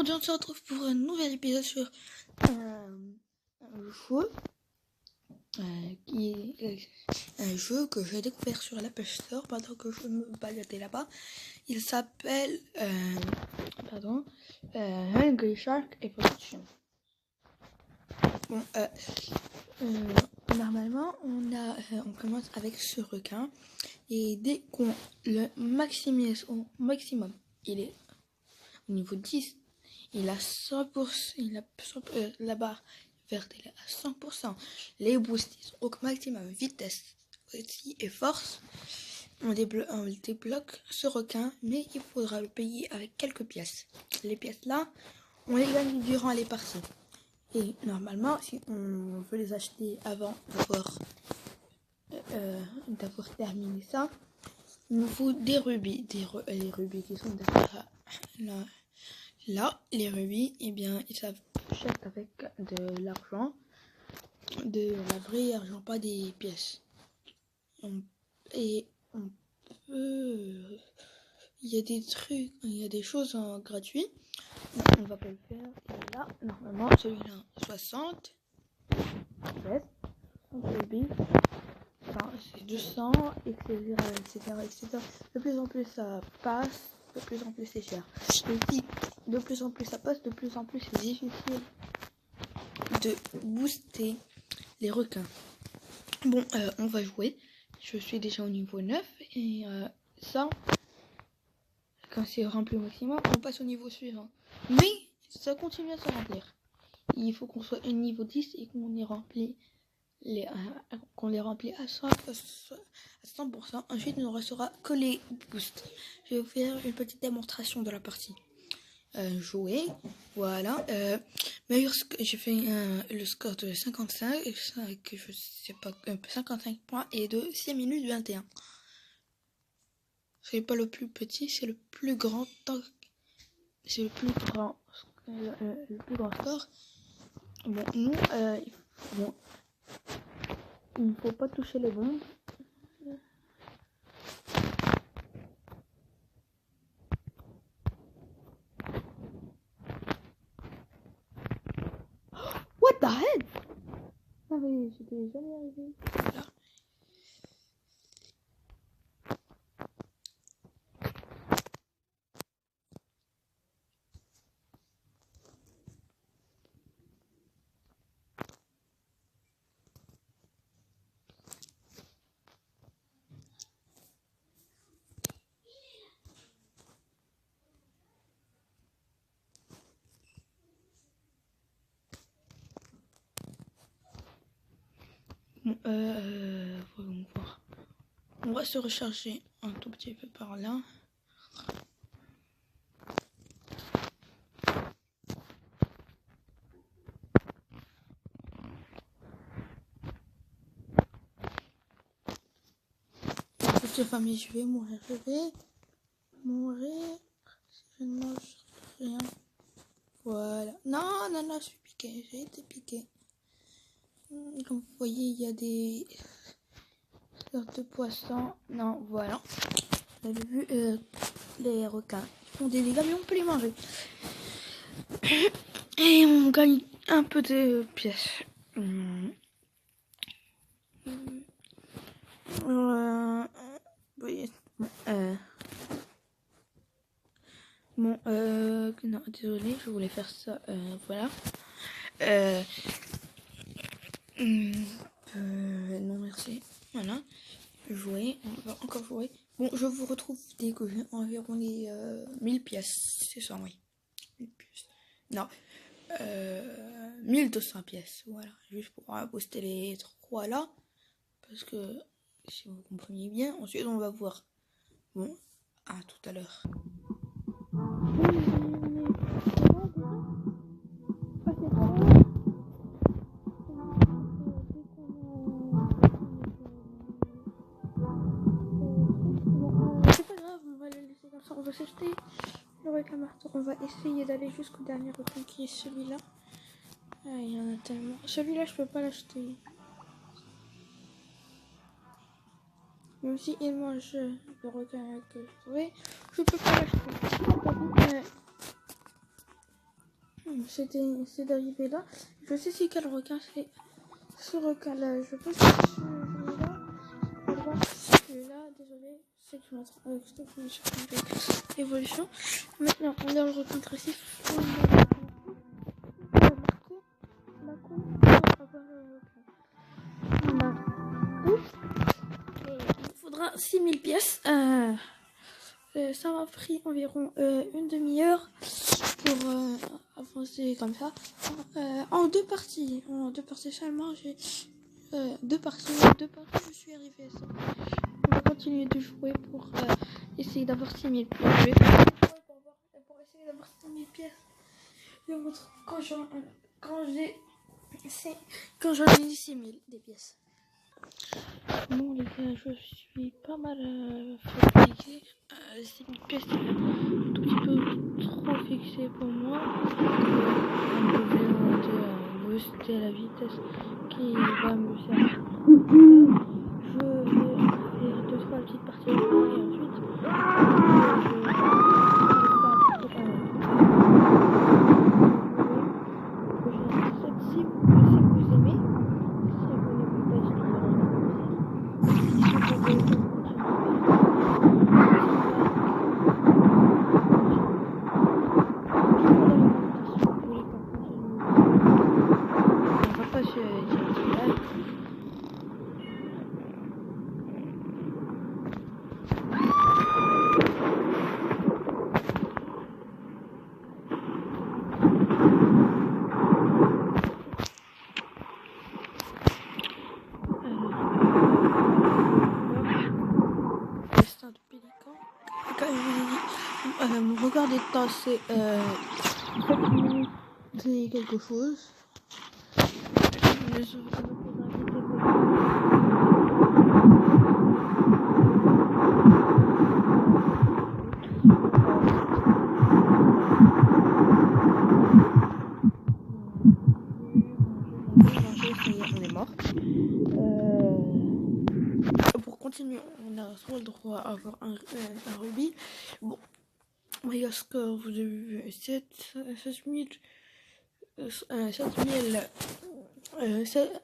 aujourd'hui on se retrouve pour un nouvel épisode sur un jeu qui est un jeu que j'ai découvert sur l'Apple Store pendant que je me baladais là-bas. Il s'appelle Hungry Shark Evolution. Bon, normalement on commence avec ce requin et dès qu'on le maximise au maximum, il est au niveau 10, il a 100%, la barre verte elle est à 100%, les boosts ils sont au maximum, vitesse aussi et force. On débloque ce requin, mais il faudra le payer avec quelques pièces. Les pièces là, on les gagne durant les parties. Et normalement, si on veut les acheter avant d'avoir terminé ça, il nous faut des rubis. Les rubis qui sont derrière là, les rubis, eh bien, ils s'achètent avec de l'argent, de la vraie argent, pas des pièces. Il y a des trucs, il y a des choses gratuites. On va pas le faire. Et là, normalement, celui-là, 60 rubis. Enfin, c'est 200, etc. De plus en plus ça passe, de plus en plus c'est cher. Et puis, de plus en plus ça passe, de plus en plus c'est difficile de booster les requins. Bon, on va jouer. Je suis déjà au niveau 9 et ça, quand c'est rempli au maximum, on passe au niveau suivant. Mais ça continue à se remplir. Il faut qu'on soit au niveau 10 et qu'on ait rempli qu'on les remplit à 100%. Ensuite, il ne restera que les boosts. Je vais vous faire une petite démonstration de la partie. Jouer, voilà. J'ai fait le score de 55, que je sais pas, 55 points et de 6 minutes 21. C'est pas le plus petit, c'est le plus grand temps. C'est le plus grand score. Bon, nous, il ne faut pas toucher les bombes. What the heck? Ah mais j'étais jamais arrivé. Voilà. Voyons voir. On va se recharger un tout petit peu par là. Petite famille, je vais mourir. Si je ne mange rien. Voilà. Non, je suis piqué. J'ai été piqué. Comme vous voyez, il y a des sortes de poissons. Non, voilà. Vous avez vu les requins. Ils font des dégâts, mais on peut les manger. Et on gagne un peu de pièces. Oui. Non, désolé, je voulais faire ça. Voilà. Non, merci. Voilà. Jouer. On va encore jouer. Bon, je vous retrouve dès que j'ai environ les 1000 pièces. C'est ça, oui. 1000 pièces. Non. 1200 pièces. Voilà. Juste pour booster les 3 là. Parce que, si vous comprenez bien, ensuite on va voir. Bon, à tout à l'heure. C'est pas grave, on va le laisser comme ça. On va s'acheter le requin marteau. On va essayer d'aller jusqu'au dernier requin qui est celui-là. Ah, il y en a tellement. Celui-là, je peux pas l'acheter. Même si il mange le requin que je trouvais, je peux pas l'acheter. c'est d'arriver là. Je sais c'est quel requin c'est. Ce requin-là, je pense que c'est celui-là. Celui-là, désolé, c'est que je montre avec évolution. Maintenant, on a le requin tressif. On a marqué la cour pour avoir le requin. On a ouf. Il faudra 6000 pièces. Ça m'a pris environ une demi-heure pour avancer comme ça. En deux parties. En deux parties seulement, j'ai deux parties, je suis arrivée à ça. On va continuer de jouer pour essayer d'avoir 6000 pièces. Je vais faire pour essayer d'avoir 6000 pièces. Je vous montre quand j'en ai 6000 des pièces. Bon les gars, je suis pas mal fatiguée. 6000 pièces, c'est un tout petit peu trop fixé pour moi. On devait booster la vitesse qui va me servir. Je vais faire 2-3 petites parties et ensuite si vous aimez, abonnez-vous pas sur mon record des temps c'est 7 minutes et quelque chose. On est mort. Pour continuer, on a soit le droit à avoir un rubis. Bon, meilleur score, vous avez vu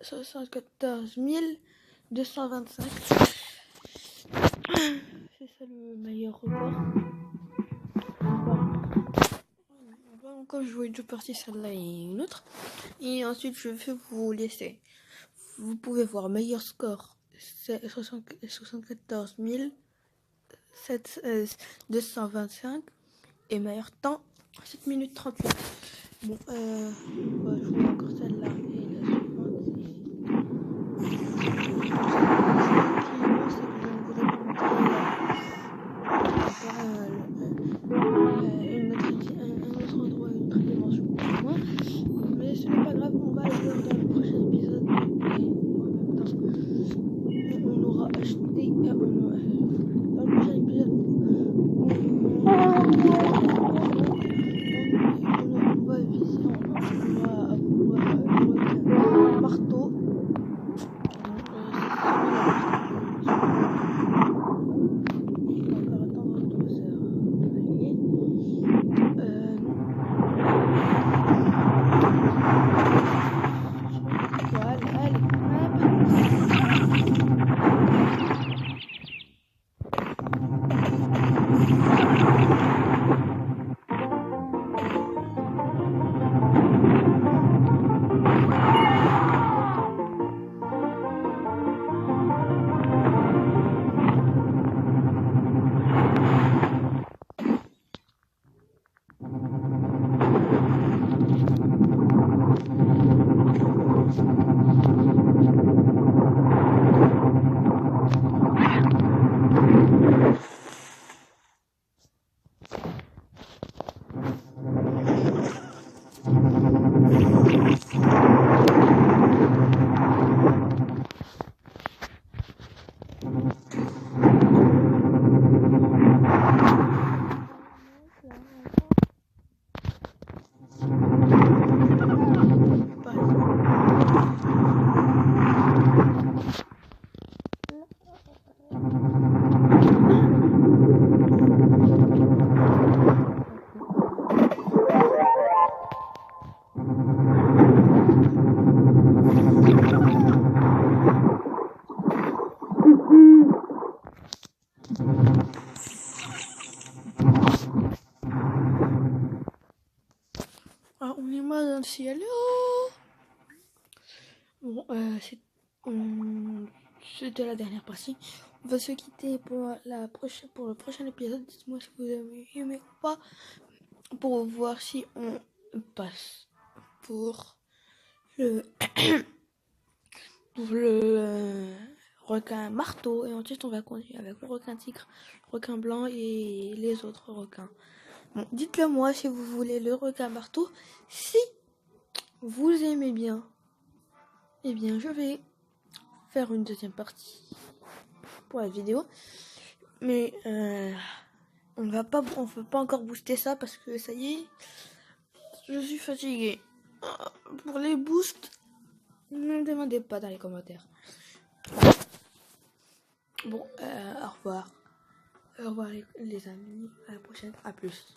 74 225. C'est ça le meilleur record. On va encore jouer deux parties, celle-là et une autre. Et ensuite, je vais vous laisser. Vous pouvez voir meilleur score, c'est 74 225. Et meilleur temps, 7 minutes 38. Bon, on va jouer encore celle-là et la suivante, un autre endroit, une autre dimension pour moi. Mais ce n'est pas grave, on va le voir dans le prochain épisode. Et en même temps, on aura acheté dans le prochain épisode. On va viser, on va avoir un marteau. Il va encore attendre 2 heures. Bon, c'était la dernière partie. On va se quitter pour le prochain épisode. Dites-moi si vous avez aimé ou pas, pour voir si on passe pour le requin marteau, et ensuite on va continuer avec le requin tigre, le requin blanc et les autres requins. Bon, dites-le moi si vous voulez le requin marteau. Si vous aimez bien, eh bien je vais faire une deuxième partie pour la vidéo, mais on va pas encore booster ça parce que ça y est, je suis fatigué. Pour les boosts, ne me demandez pas dans les commentaires. Bon, au revoir les amis, à la prochaine, à plus.